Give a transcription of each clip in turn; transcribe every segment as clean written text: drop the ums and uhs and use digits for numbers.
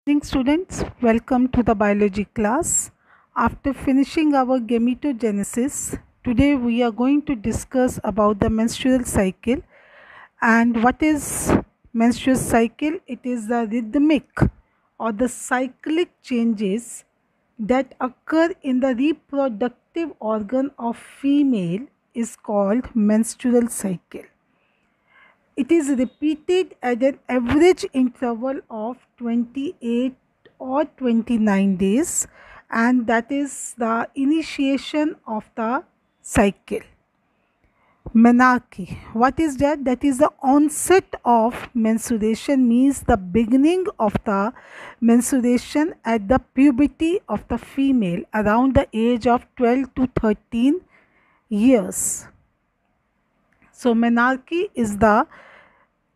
Morning students, welcome to the biology class. After finishing our gametogenesis, today we are going to discuss about the menstrual cycle. And what is menstrual cycle? It is the rhythmic or the cyclic changes that occur in the reproductive organ of female is called menstrual cycle. It is repeated at an average interval of 28 or 29 days, and that is the initiation of the cycle. Menarche. What is that? That is the onset of menstruation, means the beginning of the menstruation at the puberty of the female around the age of 12 to 13 years. So menarche is the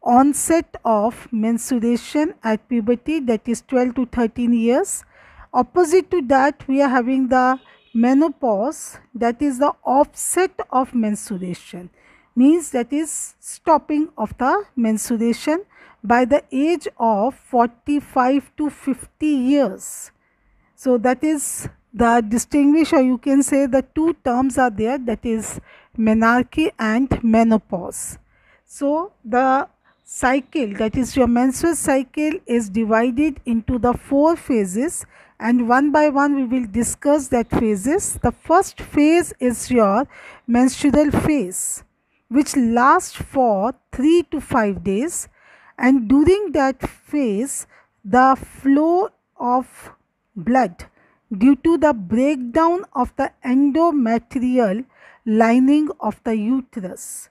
onset of menstruation at puberty, that is 12 to 13 years. Opposite to that, we are having the menopause, that is the offset of menstruation, means that is stopping of the menstruation by the age of 45 to 50 years. So that is the distinguish, or you can say the two terms are there, that is menarche and menopause. So the cycle, that is your menstrual cycle, is divided into the 4 phases, and one by one we will discuss that phases. The first phase is your menstrual phase, which lasts for 3 to 5 days, and during that phase the flow of blood due to the breakdown of the endometrial lining of the uterus.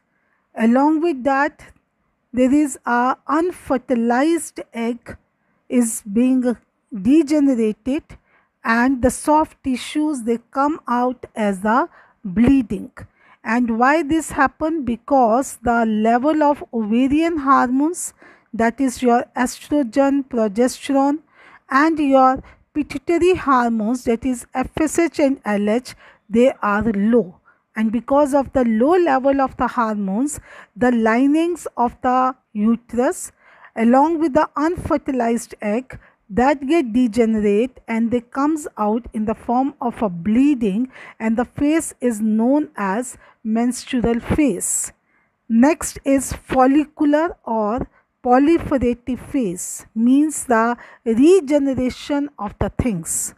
Along with that, there is a unfertilized egg is being degenerated, and the soft tissues, they come out as the bleeding. And why this happen? Because the level of ovarian hormones, that is your estrogen, progesterone, and your pituitary hormones, that is FSH and LH, they are low. And because of the low level of the hormones, the linings of the uterus along with the unfertilized egg, that get degenerate, and they comes out in the form of a bleeding, and the phase is known as menstrual phase. Next is follicular or proliferative phase, means the regeneration of the things.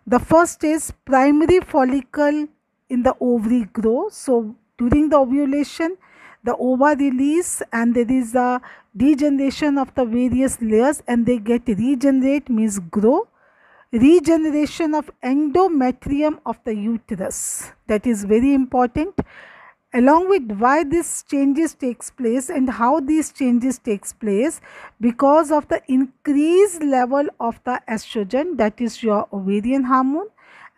The first is primary follicle in the ovary grow. So during the ovulation, the ova release, and there is a degeneration of the various layers, and they get regenerate, means grow. Regeneration of endometrium of the uterus, that is very important. Along with why these changes takes place and how these changes takes place, because of the increased level of the estrogen, that is your ovarian hormone,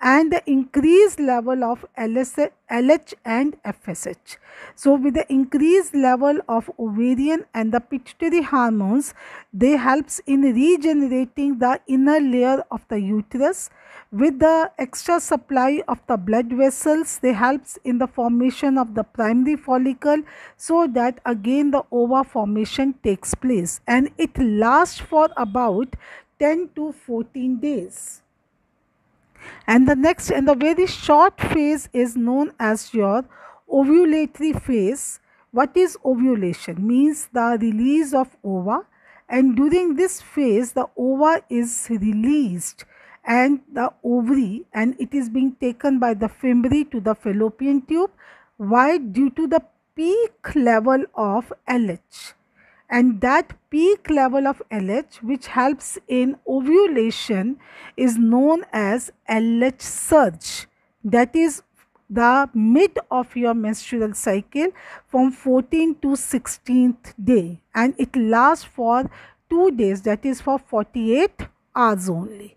and the increased level of LH and FSH. So with the increased level of ovarian and the pituitary hormones, they helps in regenerating the inner layer of the uterus. With the extra supply of the blood vessels, they helps in the formation of the primary follicle, so that again the ova formation takes place, and it lasts for about 10 to 14 days. And the next and the very short phase is known as your ovulatory phase. What is ovulation? Means the release of ova, and during this phase the ova is released and the ovary, and it is being taken by the fimbriae to the fallopian tube. Why? Due to the peak level of LH, and that peak level of LH, which helps in ovulation, is known as LH surge. That is the mid of your menstrual cycle from 14th to 16th day, and it lasts for 2 days, that is for 48 hours only.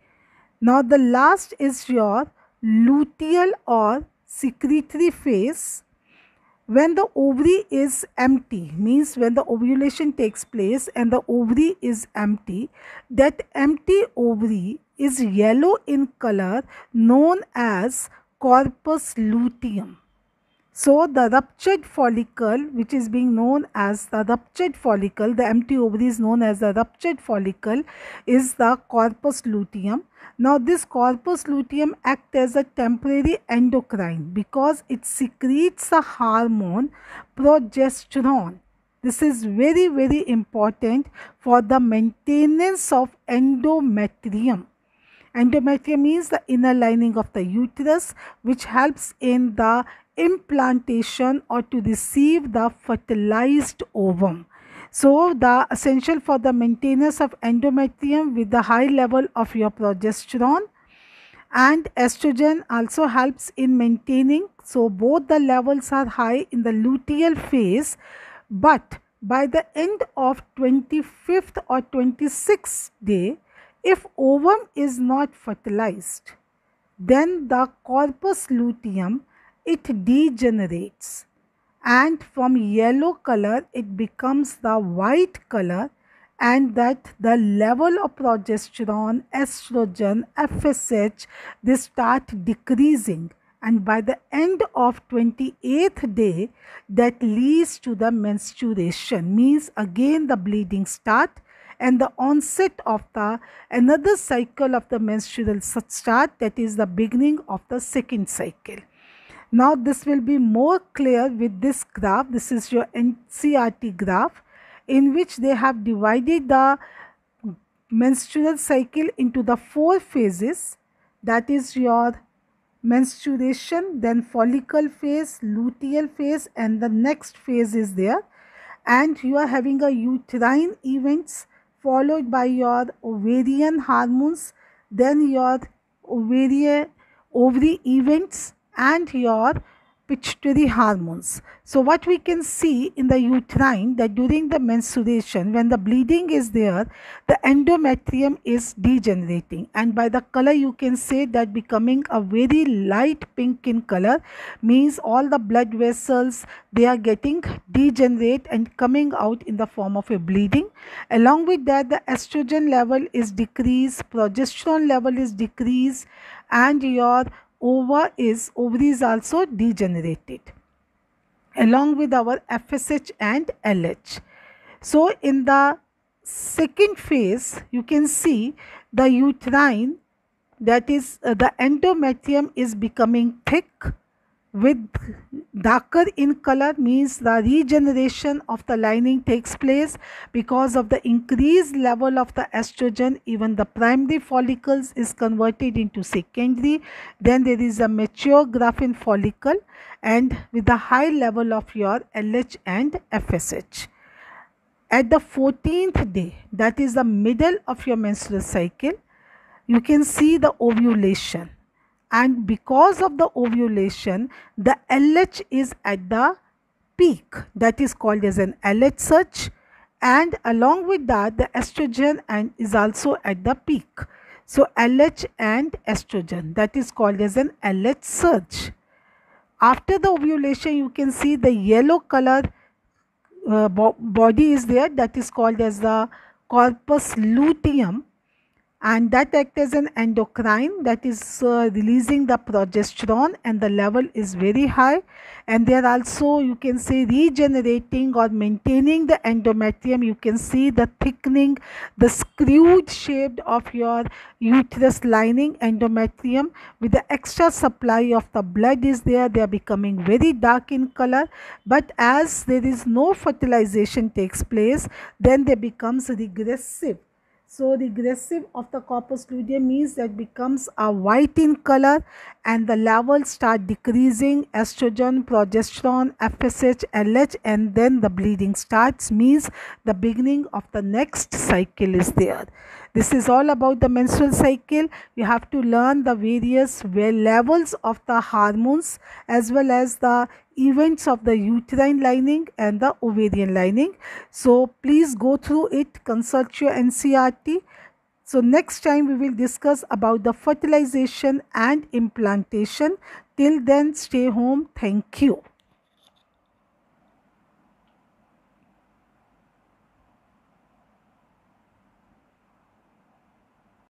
Now the last is your luteal or secretory phase. When the ovary is empty, means when the ovulation takes place and the ovary is empty, that empty ovary is yellow in color, known as corpus luteum. So the ruptured follicle, which is being known as the ruptured follicle, the empty ovary is known as the ruptured follicle, is the corpus luteum. Now this corpus luteum acts as a temporary endocrine because it secretes the hormone progesterone. This is very, very important for the maintenance of endometrium. Endometrium means the inner lining of the uterus, which helps in the implantation or to receive the fertilized ovum. So the essential for the maintenance of endometrium with the high level of your progesterone, and estrogen also helps in maintaining. So both the levels are high in the luteal phase, but by the end of 25th or 26th day, if ovum is not fertilized, then the corpus luteum, it degenerates, and from yellow color it becomes the white color, and that the level of progesterone, estrogen, FSH, they start decreasing, and by the end of 28th day, that leads to the menstruation, means again the bleeding start, and the onset of the another cycle of the menstrual start, that is the beginning of the second cycle. Now this will be more clear with this graph. This is your NCERT graph, in which they have divided the menstrual cycle into the 4 phases, that is your menstruation, then follicle phase, luteal phase, and the next phase is there, and you are having a uterine events followed by your ovarian hormones, then your ovary events, and your pituitary hormones. So what we can see in the uterine, that during the menstruation, when the bleeding is there, the endometrium is degenerating, and by the color you can say that becoming a very light pink in color, means all the blood vessels, they are getting degenerate and coming out in the form of a bleeding. Along with that, the estrogen level is decreased, progesterone level is decreased, and your ovary is also degenerated, along with our FSH and LH. So in the second phase, you can see the uterine, that is the endometrium is becoming thick with darker in color, means the regeneration of the lining takes place because of the increased level of the estrogen. Even the primary follicles is converted into secondary, then there is a mature graphene follicle, and with the high level of your LH and FSH. At the 14th day, that is the middle of your menstrual cycle, you can see the ovulation, and because of the ovulation, the LH is at the peak, that is called as an LH surge, and along with that the estrogen and is also at the peak. So LH and estrogen, that is called as an LH surge. After the ovulation, you can see the yellow color body is there, that is called as the corpus luteum, and that acts as an endocrine, that is releasing the progesterone, and the level is very high, and they are also, you can say, regenerating or maintaining the endometrium. You can see the thickening, the screwed shape of your uterus lining, endometrium, with the extra supply of the blood is there. They are becoming very dark in color, but as there is no fertilization takes place, then they becomes regressive. So regressive of the corpus luteum means that becomes a white in color, and the levels start decreasing, estrogen, progesterone, FSH, LH, and then the bleeding starts, means the beginning of the next cycle is there. This is all about the menstrual cycle. You have to learn the various levels of the hormones as well as the events of the uterine lining and the ovarian lining. So please go through it, consult your NCERT. So next time we will discuss about the fertilization and implantation. Till then, stay home. Thank you.